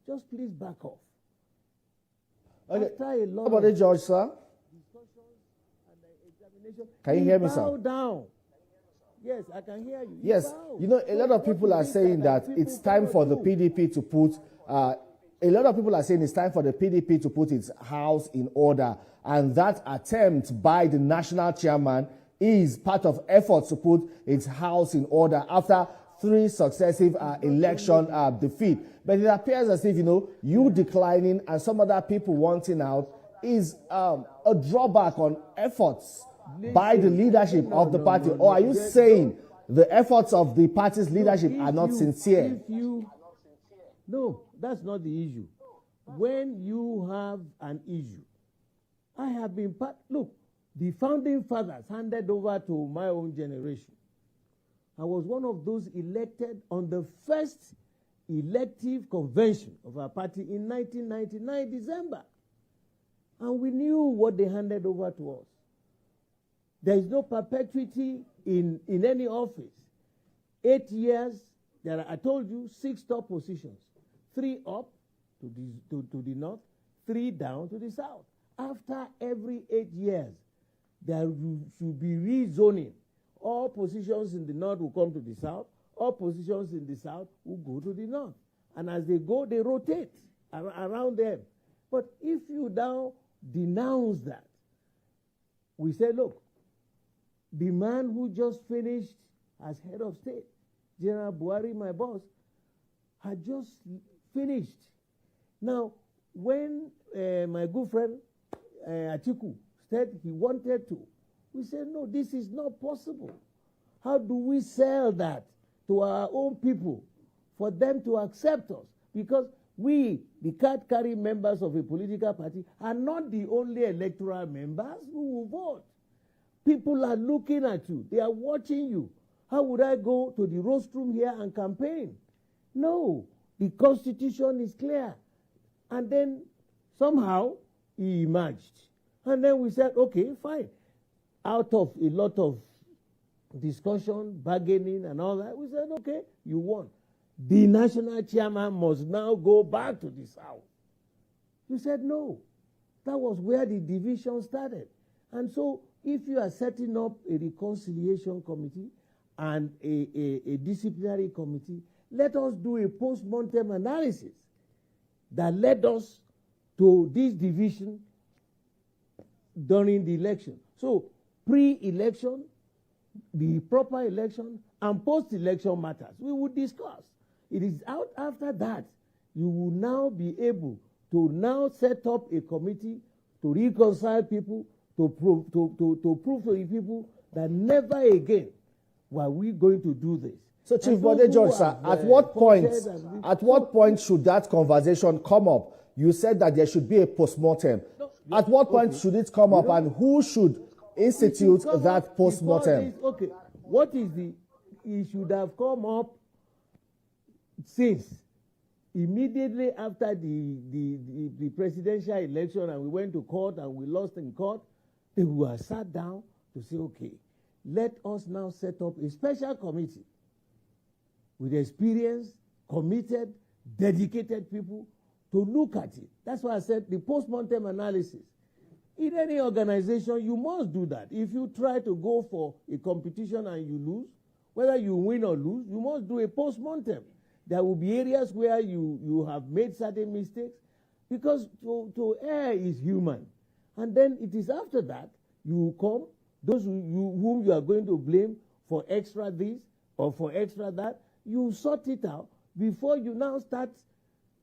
just please back off. Okay. After a lot How about it, George, sir? discussions and examination, Can you hear me, sir? bow down. Yes, I can hear you. Yes, you know, a lot of people are saying that it's time for the PDP to put, a lot of people are saying it's time for the PDP to put its house in order. And that attempt by the national chairman is part of efforts to put its house in order after 3 successive election defeat. But it appears as if, you know, you declining and some other people wanting out is a drawback on efforts by the leadership of the party. Or are you saying the efforts of the party's leadership are not sincere? No, that's not the issue. When you have an issue, I have been look, the founding fathers handed over to my own generation. I was one of those elected on the first elective convention of our party in 1999, December. And we knew what they handed over to us. There is no perpetuity in any office. 8 years, there are, I told you, 6 top positions. 3 up to the north, 3 down to the south. After every 8 years, there should be rezoning. All positions in the north will come to the south. All positions in the south will go to the north. And as they go, they rotate around them. But if you now denounce that, we say, look, the man who just finished as head of state, General Buhari, my boss, had just finished. Now, when my good friend Atiku said he wanted to, we said, no, this is not possible. How do we sell that to our own people for them to accept us? Because we, the card-carrying members of a political party, are not the only electoral members who will vote. People are looking at you. They are watching you. How would I go to the rostrum here and campaign? No, the Constitution is clear. And then somehow he emerged. And then we said, okay, fine. Out of a lot of discussion, bargaining and all that, we said, okay, you won. The national chairman must now go back to the south. You said no. That was where the division started. And so if you are setting up a reconciliation committee and a disciplinary committee, let us do a post-mortem analysis that led us to this division during the election. So pre-election, the proper election, and post-election matters, we would discuss. It is out after that, you will now be able to now set up a committee to reconcile people, to prove to the people that never again were we going to do this. So, Chief Bode George, sir, at what point should that conversation come up? You said that there should be a postmortem. No, at what point should it come up, and who should institute that postmortem? Okay, what is it should have come up since immediately after the presidential election, and we went to court and we lost in court. They were sat down to say, okay, let us now set up a special committee with experienced, committed, dedicated people to look at it. That's why I said the post-mortem analysis. In any organization, you must do that. If you try to go for a competition and you lose, whether you win or lose, you must do a post-mortem. There will be areas where you have made certain mistakes, because to err is human. And then it is after that you come, those whom you are going to blame for extra this or for extra that, you sort it out before you now start,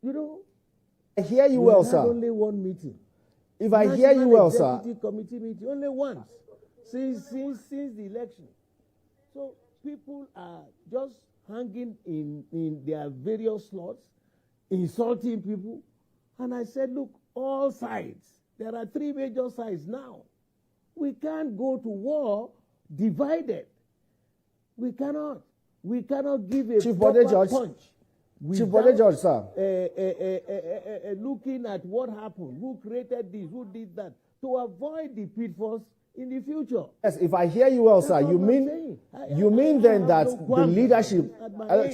you know. I hear you well, sir. Only one meeting. If I hear you well, sir. Committee meeting, only once since the election. So people are just hanging in their various slots, insulting people. And I said, look, all sides. There are 3 major sides now. We can't go to war divided. We cannot. We cannot give a Chief Bode George, punch. Chief Bode George, sir. Looking at what happened, who created this, who did that, to avoid the pitfalls in the future. Yes, if I hear you well, sir, you mean then that the leadership,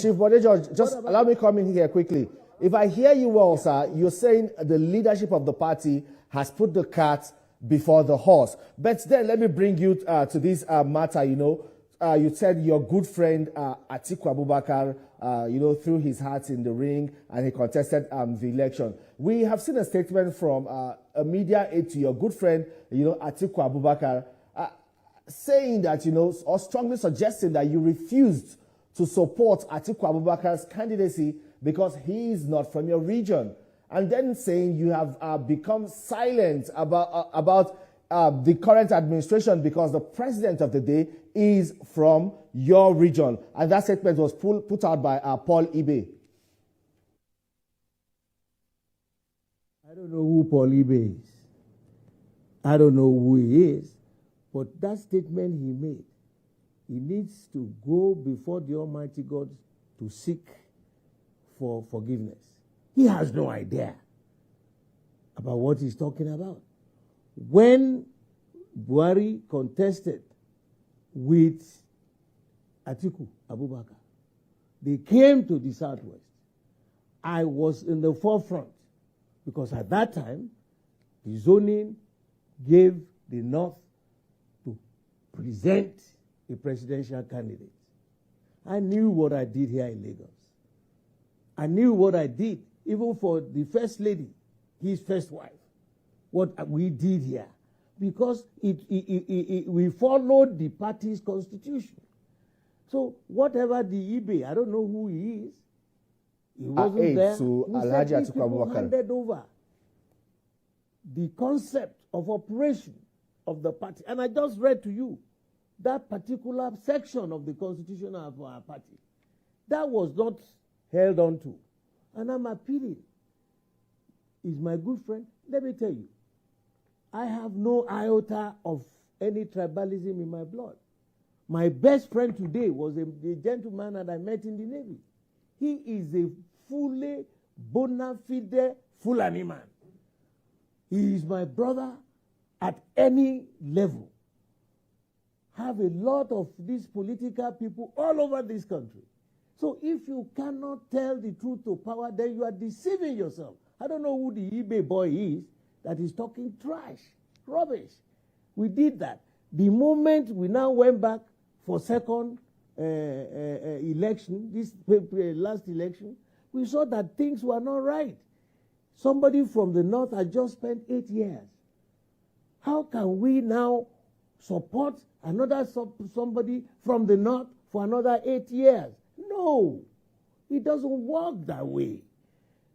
Chief Bode George, just allow me come in here quickly. if I hear you well, sir, you're saying the leadership of the party has put the cart before the horse. But then let me bring you to this matter, you said your good friend Atiku Abubakar, threw his hat in the ring and he contested the election. We have seen a statement from a media aide to your good friend, Atiku Abubakar, saying that, or strongly suggesting that you refused to support Atiku Abubakar's candidacy because he is not from your region. And then saying you have become silent about the current administration because the president of the day is from your region. And that statement was put out by Paul Ibe. I don't know who Paul Ibe is. I don't know who he is. But that statement he made, he needs to go before the Almighty God to seek for forgiveness. He has no idea about what he's talking about. When Buhari contested with Atiku Abubakar, they came to the Southwest. I was in the forefront because at that time, the zoning gave the North to present a presidential candidate. I knew what I did here in Lagos. I knew what I did, even for the First Lady, his first wife, what we did here. Because we followed the party's constitution. So whatever the Ibe, I don't know who he is. He wasn't there. To Alhaji Atiku Abubakar handed over the concept of operation of the party. And I just read to you that particular section of the constitution of our party. That was not held on to. And I'm appealing. He's my good friend. Let me tell you, I have no iota of any tribalism in my blood. My best friend today was a gentleman that I met in the Navy. He is a fully bona fide Fulani man. He is my brother at any level. Have a lot of these political people all over this country. So if you cannot tell the truth to power, then you are deceiving yourself. I don't know who the Ibe boy is that is talking trash, rubbish. We did that. The moment we now went back for second election, this last election, we saw that things were not right. Somebody from the North had just spent 8 years. How can we now support another somebody from the North for another 8 years? No, it doesn't work that way.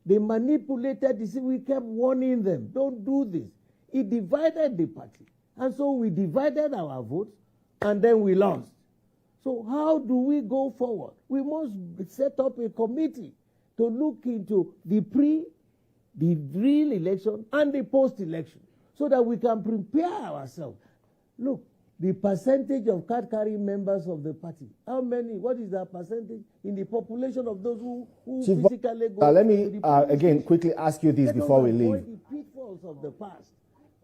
They manipulated this. We kept warning them, don't do this. It divided the party. And so we divided our votes, and then we lost. So how do we go forward? We must set up a committee to look into the real election and the post-election so that we can prepare ourselves. Look, the percentage of card-carrying members of the party, how many, what is the percentage in the population of those who physically go let me again quickly ask you this before we leave. The pitfalls of the past.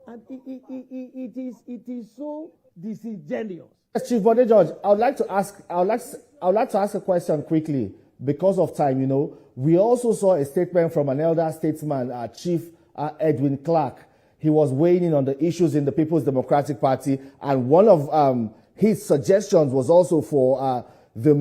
And it is so disingenuous. Chief Bode George, I would like to ask a question quickly because of time. We also saw a statement from an elder statesman, Chief Edwin Clark. He was weighing in on the issues in the People's Democratic Party, and one of his suggestions was also for the